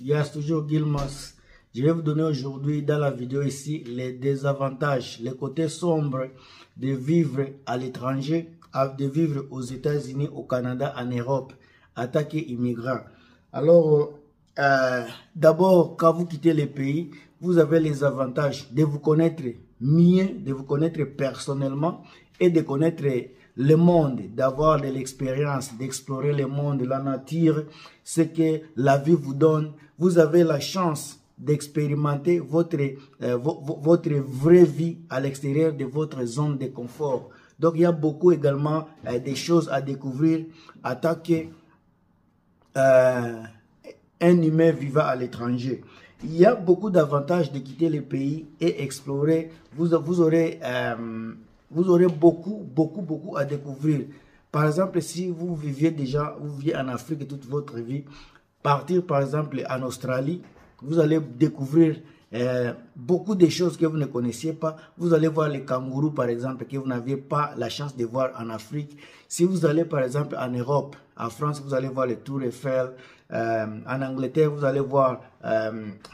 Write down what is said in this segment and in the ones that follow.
Yes, toujours Gilmas. Je vais vous donner aujourd'hui dans la vidéo ici les désavantages, les côtés sombres de vivre à l'étranger, de vivre aux États-Unis, au Canada, en Europe, attaquer immigrants. Alors, d'abord, quand vous quittez le pays, vous avez les avantages de vous connaître mieux, de vous connaître personnellement et de connaître le monde, d'avoir de l'expérience, d'explorer le monde, la nature, ce que la vie vous donne. Vous avez la chance d'expérimenter votre vraie vie à l'extérieur de votre zone de confort. Donc, il y a beaucoup également des choses à découvrir, à attaquer un humain vivant à l'étranger. Il y a beaucoup d'avantages de quitter le pays et explorer. Vous aurez beaucoup à découvrir. Par exemple, si vous viviez en Afrique toute votre vie, partir par exemple en Australie, vous allez découvrir beaucoup de choses que vous ne connaissiez pas. Vous allez voir les kangourous par exemple que vous n'aviez pas la chance de voir en Afrique. Si vous allez par exemple en Europe, en France, vous allez voir les tours Eiffel. En Angleterre, vous allez voir,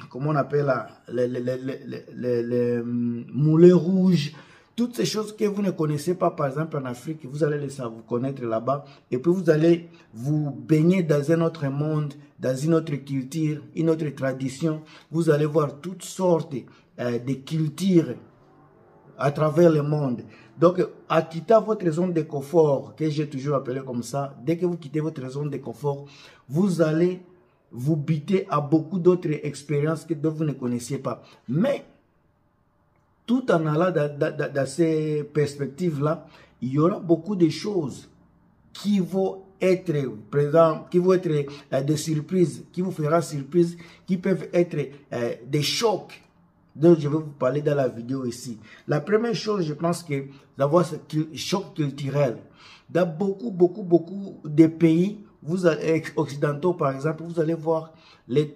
comment on appelle les moulins rouges. Toutes ces choses que vous ne connaissez pas, par exemple en Afrique, vous allez les savoir connaître là-bas. Et puis vous allez vous baigner dans un autre monde, dans une autre culture, une autre tradition. Vous allez voir toutes sortes de cultures à travers le monde. Donc, à quitter votre zone de confort, que j'ai toujours appelé comme ça, dès que vous quittez votre zone de confort, vous allez vous buter à beaucoup d'autres expériences que vous ne connaissiez pas. Mais, tout en allant dans ces perspectives-là, il y aura beaucoup de choses qui vont être présentes, qui vont être des surprises, qui vous fera surprise, qui peuvent être des chocs dont je vais vous parler dans la vidéo ici. La première chose, je pense que d'avoir ce choc culturel. Dans beaucoup de pays occidentaux, par exemple, vous allez voir les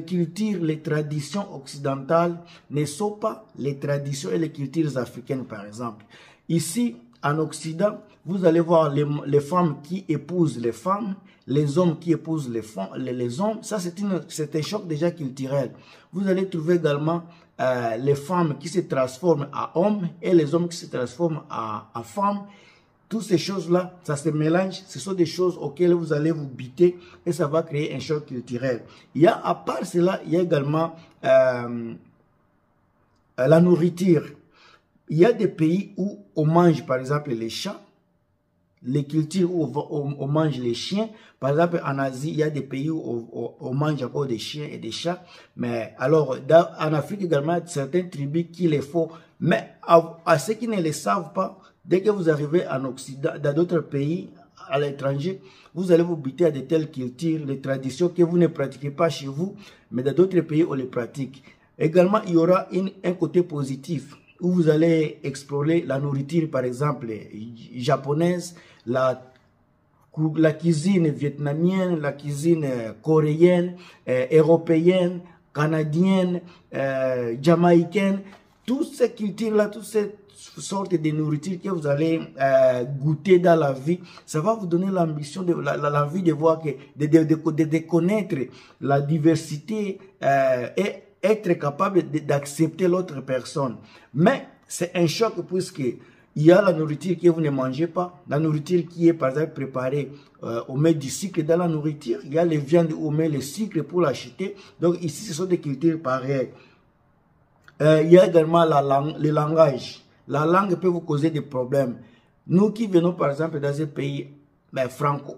cultures, les traditions occidentales ne sont pas les traditions et les cultures africaines, par exemple. Ici, en Occident, vous allez voir les femmes qui épousent les femmes, les hommes qui épousent les hommes. Ça, c'est un choc déjà culturel. Vous allez trouver également les femmes qui se transforment en hommes et les hommes qui se transforment en femmes. Toutes ces choses-là, ça se mélange. Ce sont des choses auxquelles vous allez vous buter et ça va créer un choc culturel. À part cela, il y a également la nourriture. Il y a des pays où on mange par exemple les chats, les cultures où on mange les chiens. Par exemple, en Asie, il y a des pays où on mange encore des chiens et des chats. Mais alors, en Afrique également, il y a certaines tribus qui les font. Mais à ceux qui ne le savent pas, dès que vous arrivez en Occident, dans d'autres pays, à l'étranger, vous allez vous buter à de telles cultures, les traditions que vous ne pratiquez pas chez vous, mais dans d'autres pays, on les pratique. Également, il y aura un côté positif où vous allez explorer la nourriture, par exemple, japonaise, la cuisine vietnamienne, la cuisine coréenne, européenne, canadienne, jamaïcaine. Toutes ces cultures-là, toutes ces sortes de nourriture que vous allez goûter dans la vie, ça va vous donner l'ambition, l'envie de voir, de connaître la diversité et être capable d'accepter l'autre personne. Mais c'est un choc puisque il y a la nourriture que vous ne mangez pas, la nourriture qui est par exemple préparée, on met du sucre dans la nourriture, il y a les viandes où on met le sucre pour l'acheter. Donc ici, ce sont des cultures pareilles. Il y a également le langage. La langue peut vous causer des problèmes. Nous qui venons par exemple dans un pays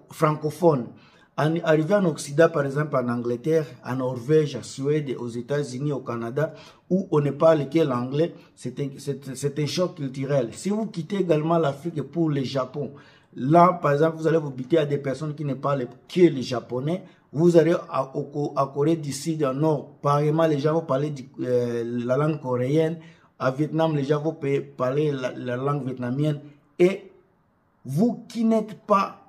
francophone, arrivé en Occident, par exemple en Angleterre, en Norvège, en Suède, aux États-Unis, au Canada, où on ne parle que l'anglais, c'est un choc culturel. Si vous quittez également l'Afrique pour le Japon, là, par exemple, vous allez vous buter à des personnes qui ne parlent que le japonais. Vous allez à Corée du Sud, au Nord, pareillement, les gens vont parler la langue coréenne. À Vietnam, les gens vont parler la langue vietnamienne. Et vous qui n'êtes pas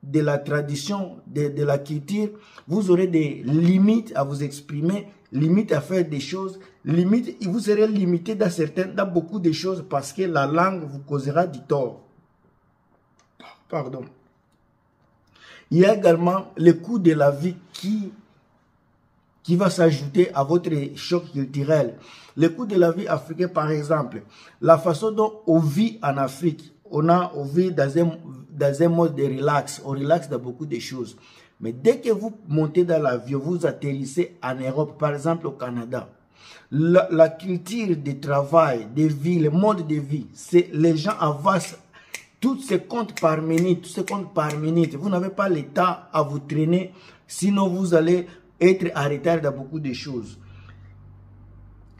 de la tradition, de la culture, vous aurez des limites à vous exprimer, limites à faire des choses, limites, vous serez limité dans beaucoup de choses parce que la langue vous causera du tort. Pardon. Il y a également le coût de la vie qui qui va s'ajouter à votre choc culturel. Le coût de la vie africain, par exemple, la façon dont on vit en Afrique, on vit dans un mode de relax, on relaxe dans beaucoup de choses. Mais dès que vous montez dans l'avion, vous atterrissez en Europe, par exemple au Canada, la culture du travail, de vie, le mode de vie, c'est les gens avancent. Tout se compte par minute, tout se compte par minute. Vous n'avez pas le temps à vous traîner, sinon vous allez être en retard dans beaucoup de choses.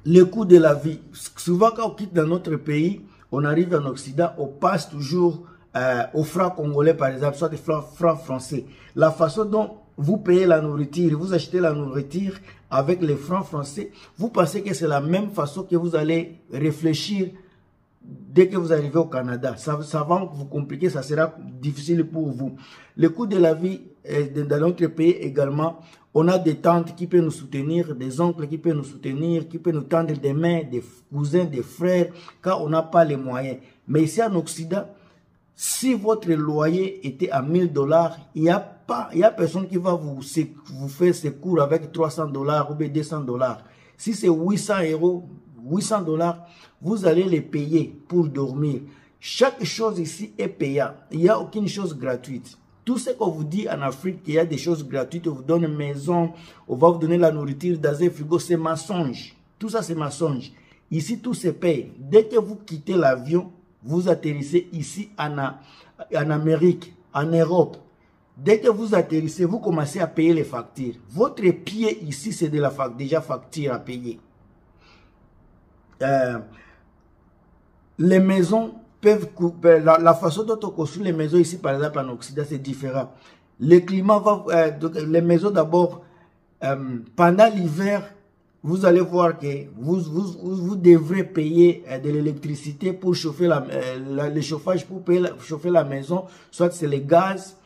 Le coût de la vie. Souvent, quand on quitte dans notre pays, on arrive en Occident, on passe toujours au franc congolais, par exemple, soit des francs français. La façon dont vous payez la nourriture, vous achetez la nourriture avec les francs français, vous pensez que c'est la même façon que vous allez réfléchir dès que vous arrivez au Canada. Ça va vous compliquer, ça sera difficile pour vous. Le coût de la vie dans notre pays également, on a des tantes qui peuvent nous soutenir, des oncles qui peuvent nous soutenir, qui peuvent nous tendre des mains, des cousins, des frères, quand on n'a pas les moyens. Mais ici en Occident, si votre loyer était à 1000 $, il n'y a personne qui va vous faire secours avec 300 $ ou bien 200 $. Si c'est 800 €, 800 $, vous allez les payer pour dormir. Chaque chose ici est payante. Il n'y a aucune chose gratuite. Tout ce qu'on vous dit en Afrique, il y a des choses gratuites, on vous donne une maison, on va vous donner la nourriture dans un frigo, c'est mensonge. Tout ça, c'est mensonge. Ici, tout se paye. Dès que vous quittez l'avion, vous atterrissez ici en Amérique, en Europe. Dès que vous atterrissez, vous commencez à payer les factures. Votre pied ici, c'est déjà facture à payer. Les maisons peuvent couper. La façon dont on construit les maisons ici, par exemple en Occident, c'est différent. Le climat va... les maisons d'abord, pendant l'hiver, vous allez voir que vous devrez payer de l'électricité pour chauffer le chauffage, pour chauffer la maison, soit c'est le gaz.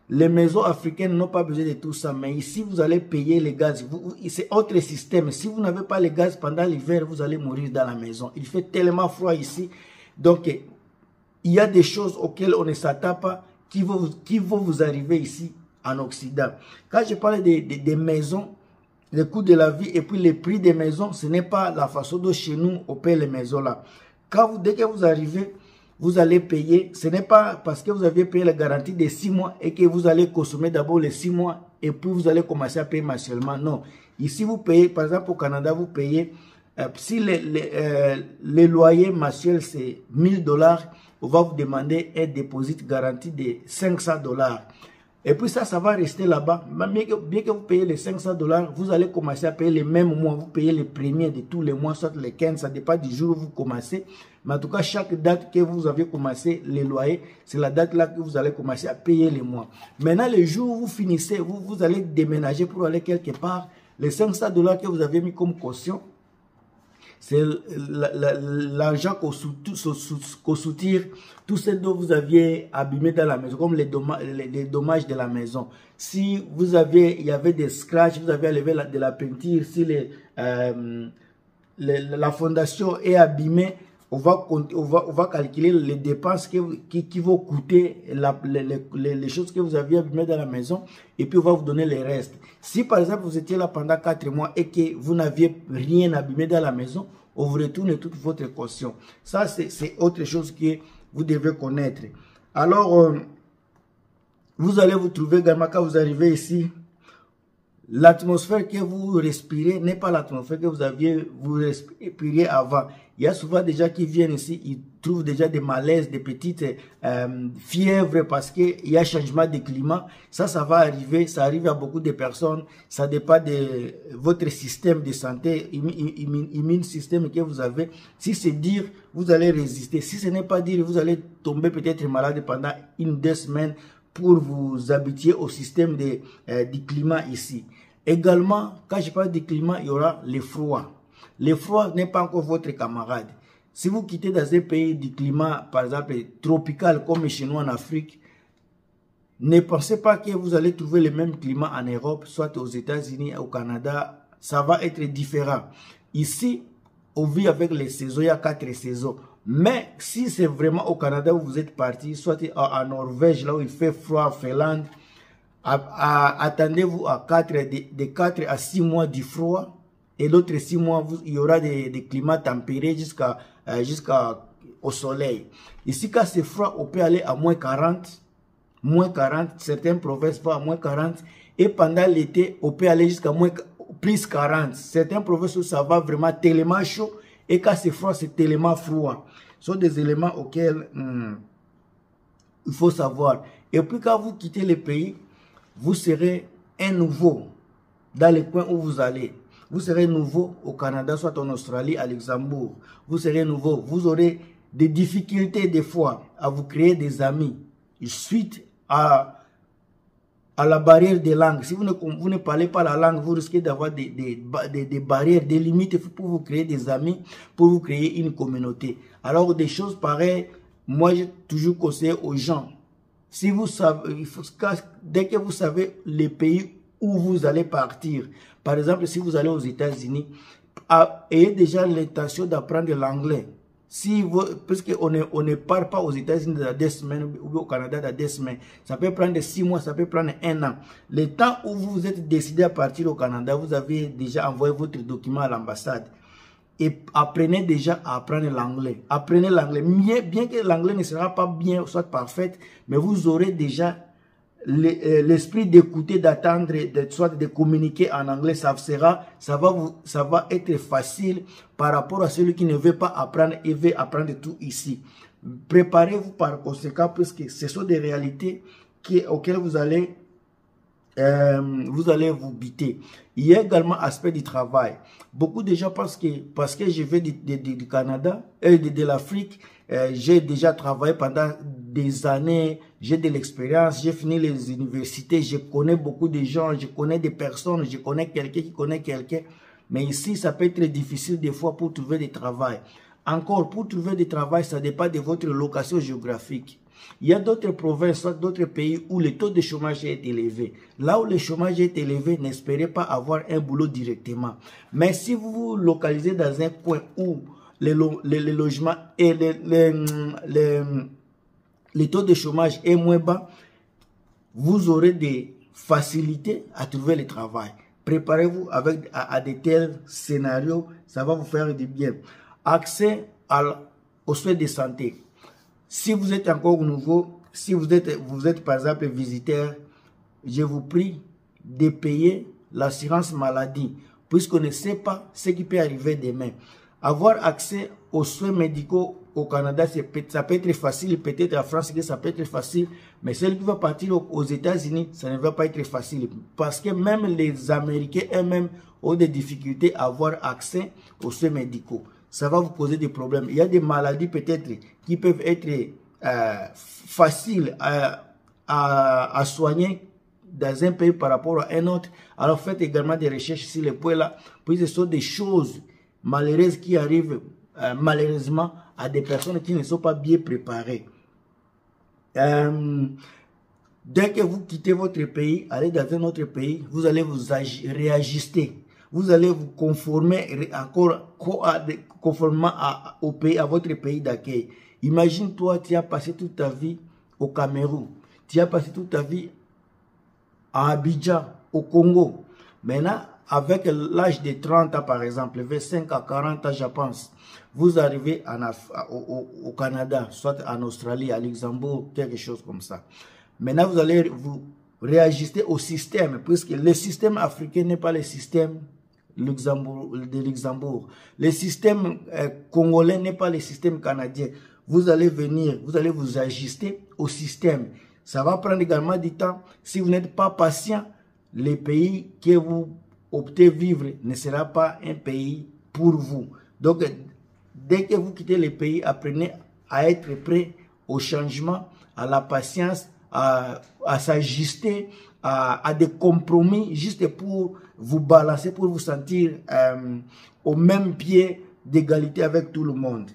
Les maisons africaines n'ont pas besoin de tout ça, mais ici vous allez payer les gaz. C'est autre système. Si vous n'avez pas les gaz pendant l'hiver, vous allez mourir dans la maison. Il fait tellement froid ici. Donc, il y a des choses auxquelles on ne s'attend pas qui vont vous arriver ici en Occident. Quand je parle des maisons, le coût de la vie et puis les prix des maisons, ce n'est pas la façon dont chez nous on paye les maisons là. Dès que vous arrivez, vous allez payer. Ce n'est pas parce que vous avez payé la garantie de 6 mois et que vous allez consommer d'abord les 6 mois et puis vous allez commencer à payer mensuellement. Non. Ici, vous payez, par exemple au Canada, vous payez, si les loyers mensuels c'est 1000 $, on va vous demander un dépôt garanti de 500 $. Et puis ça va rester là-bas. Bien que vous payez les 500 $, vous allez commencer à payer les mêmes mois. Vous payez les premiers de tous les mois, soit les 15, ça dépend du jour où vous commencez. Mais en tout cas, chaque date que vous avez commencé les loyers, c'est la date là que vous allez commencer à payer les mois. Maintenant, le jour où vous finissez, vous allez déménager pour aller quelque part. Les 500 $ que vous avez mis comme caution, c'est l'argent qu'on soutire tout ce dont vous aviez abîmé dans la maison, comme les dommages de la maison. Si il y avait des scratchs, vous avez enlevé de la peinture, si la fondation est abîmée, on va calculer les dépenses qui vont coûter les choses que vous aviez abîmées dans la maison et puis on va vous donner les restes. Si par exemple vous étiez là pendant 4 mois et que vous n'aviez rien abîmé dans la maison, on vous retourne toute votre caution. Ça, c'est autre chose que vous devez connaître. Alors, vous allez vous trouver également quand vous arrivez ici, l'atmosphère que vous respirez n'est pas l'atmosphère que vous respiriez avant. Il y a souvent des gens qui viennent ici, ils trouvent déjà des malaises, des petites fièvres parce qu'il y a changement de climat. Ça va arriver, ça arrive à beaucoup de personnes. Ça dépend de votre système de santé, immune système que vous avez. Si c'est dire, vous allez résister. Si ce n'est pas dire, vous allez tomber peut-être malade pendant 1-2 semaines pour vous habituer au système du climat ici. Également, quand je parle du climat, il y aura le froid. Le froid n'est pas encore votre camarade. Si vous quittez dans un pays du climat, par exemple, tropical comme chez nous en Afrique, ne pensez pas que vous allez trouver le même climat en Europe, soit aux États-Unis, au Canada. Ça va être différent. Ici, on vit avec les saisons, il y a 4 saisons. Mais si c'est vraiment au Canada où vous êtes parti, soit en Norvège, là où il fait froid, en Finlande, Attendez-vous à de 4 à 6 mois du froid. Et l'autre 6 mois, il y aura des climats tempérés jusqu'au soleil. Ici, quand c'est froid, on peut aller à moins 40. Moins 40, certaines provinces vont à moins 40. Et pendant l'été, on peut aller jusqu'à plus 40. Certaines provinces où ça va vraiment tellement chaud. Et quand c'est froid, c'est tellement froid. Ce sont des éléments auxquels il faut savoir. Et puis quand vous quittez le pays, vous serez un nouveau dans les coins où vous allez. Vous serez nouveau au Canada, soit en Australie, à Luxembourg. Vous serez nouveau. Vous aurez des difficultés des fois à vous créer des amis suite à la barrière des langues. Si vous ne parlez pas la langue, vous risquez d'avoir des barrières, des limites pour vous créer des amis, pour vous créer une communauté. Alors des choses pareilles, moi j'ai toujours conseillé aux gens, si vous savez, dès que vous savez les pays où vous allez partir, par exemple si vous allez aux États-Unis, ayez déjà l'intention d'apprendre l'anglais. Parce qu'on ne part pas aux États-Unis dans 2 semaines ou au Canada dans 2 semaines. Ça peut prendre 6 mois, ça peut prendre 1 an. Le temps où vous êtes décidé à partir au Canada, vous avez déjà envoyé votre document à l'ambassade. Et apprenez déjà à apprendre l'anglais. Apprenez l'anglais. Bien que l'anglais ne sera pas bien, soit parfaite, mais vous aurez déjà l'esprit d'écouter, d'attendre, soit de communiquer en anglais. Ça va être facile par rapport à celui qui ne veut pas apprendre et veut apprendre tout ici. Préparez-vous par conséquent, parce que ce sont des réalités auxquelles vous allez vous buter. Il y a également l'aspect du travail. Beaucoup de gens pensent que parce que je vais du Canada et de l'Afrique, j'ai déjà travaillé pendant des années, j'ai de l'expérience, j'ai fini les universités, je connais beaucoup de gens, je connais des personnes, je connais quelqu'un qui connaît quelqu'un. Mais ici, ça peut être difficile des fois pour trouver du travail. Encore, pour trouver du travail, ça dépend de votre location géographique. Il y a d'autres provinces, d'autres pays où le taux de chômage est élevé. Là où le chômage est élevé, n'espérez pas avoir un boulot directement. Mais si vous vous localisez dans un coin où les logements et le taux de chômage est moins bas, vous aurez des facilités à trouver le travail. Préparez-vous à de tels scénarios, ça va vous faire du bien. Accès aux soins de santé. Si vous êtes encore nouveau, si vous êtes par exemple visiteur, je vous prie de payer l'assurance maladie, puisqu'on ne sait pas ce qui peut arriver demain. Avoir accès aux soins médicaux au Canada, ça peut être facile, peut-être en France, ça peut être facile, mais celui qui va partir aux États-Unis, ça ne va pas être facile, parce que même les Américains eux-mêmes ont des difficultés à avoir accès aux soins médicaux. Ça va vous poser des problèmes. Il y a des maladies peut-être qui peuvent être faciles à soigner dans un pays par rapport à un autre. Alors faites également des recherches sur les points là. Puis ce sont des choses malheureuses qui arrivent malheureusement à des personnes qui ne sont pas bien préparées. Dès que vous quittez votre pays, allez dans un autre pays, vous allez vous réajuster. Vous allez vous conformer encore conformément au pays, à votre pays d'accueil. Imagine-toi, tu as passé toute ta vie au Cameroun. Tu as passé toute ta vie à Abidjan, au Congo. Maintenant, avec l'âge de 30 ans, par exemple, 25 à 40 ans, je pense, vous arrivez au Canada, soit en Australie, à Luxembourg, quelque chose comme ça. Maintenant, vous allez vous réajuster au système, puisque le système africain n'est pas le système de Luxembourg. Le système congolais n'est pas le système canadien. Vous allez venir, vous allez vous ajuster au système. Ça va prendre également du temps. Si vous n'êtes pas patient, le pays que vous optez vivre ne sera pas un pays pour vous. Donc, dès que vous quittez le pays, apprenez à être prêt au changement, à la patience, à s'ajuster, à des compromis, juste pour vous balancer, pour vous sentir au même pied d'égalité avec tout le monde.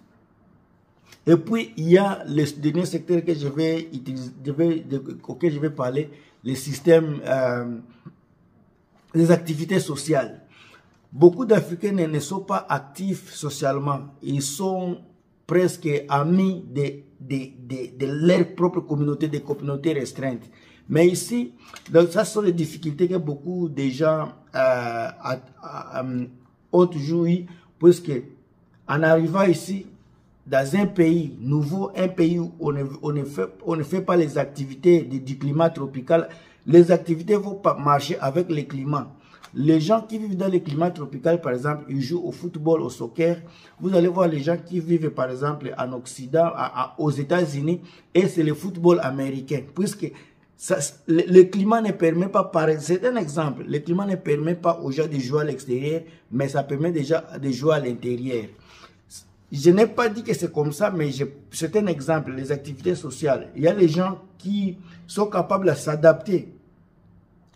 Et puis, il y a le dernier secteur que je vais utiliser, auquel je vais parler, le système des activités sociales. Beaucoup d'Africains ne sont pas actifs socialement. Ils sont presque amis de leur propre communauté, des communautés restreintes. Mais ici, donc ça ce sont les difficultés que beaucoup de gens ont toujours eu, puisque en arrivant ici, dans un pays nouveau, un pays où on ne fait pas les activités du climat tropical, les activités vont pas marcher avec le climat. Les gens qui vivent dans le climat tropical, par exemple, ils jouent au football, au soccer. Vous allez voir les gens qui vivent, par exemple, en Occident, aux États-Unis, et c'est le football américain, puisque ça, le climat ne permet pas, c'est un exemple, le climat ne permet pas aux gens de jouer à l'extérieur, mais ça permet déjà de jouer à l'intérieur. Je n'ai pas dit que c'est comme ça, mais c'est un exemple, les activités sociales. Il y a les gens qui sont capables de s'adapter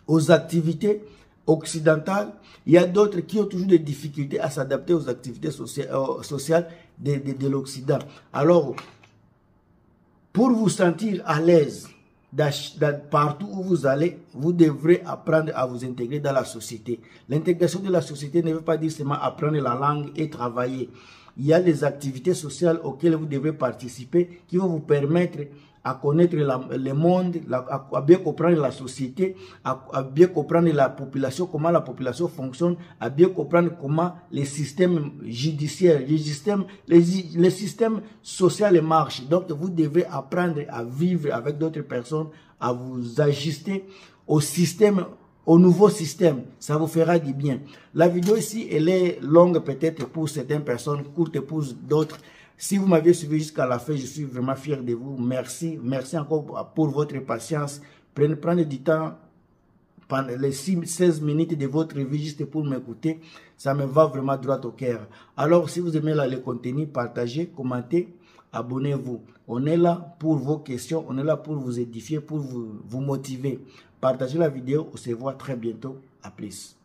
aux activités occidentales. Il y a d'autres qui ont toujours des difficultés à s'adapter aux activités sociales de l'Occident. Alors, pour vous sentir à l'aise partout où vous allez, vous devrez apprendre à vous intégrer dans la société. L'intégration de la société ne veut pas dire seulement apprendre la langue et travailler. Il y a des activités sociales auxquelles vous devez participer qui vont vous permettre à connaître le monde, à bien comprendre la société, à bien comprendre la population, comment la population fonctionne, à bien comprendre comment les systèmes judiciaires, les systèmes sociaux marchent. Donc, vous devez apprendre à vivre avec d'autres personnes, à vous ajuster au système, au nouveau système. Ça vous fera du bien. La vidéo ici, elle est longue peut-être pour certaines personnes, courte pour d'autres. Si vous m'avez suivi jusqu'à la fin, je suis vraiment fier de vous. Merci. Merci encore pour votre patience. Prenez du temps pendant les 16 minutes de votre vie juste pour m'écouter. Ça me va vraiment droit au cœur. Alors, si vous aimez le contenu, partagez, commentez, abonnez-vous. On est là pour vos questions. On est là pour vous édifier, pour vous motiver. Partagez la vidéo. On se voit très bientôt. À plus.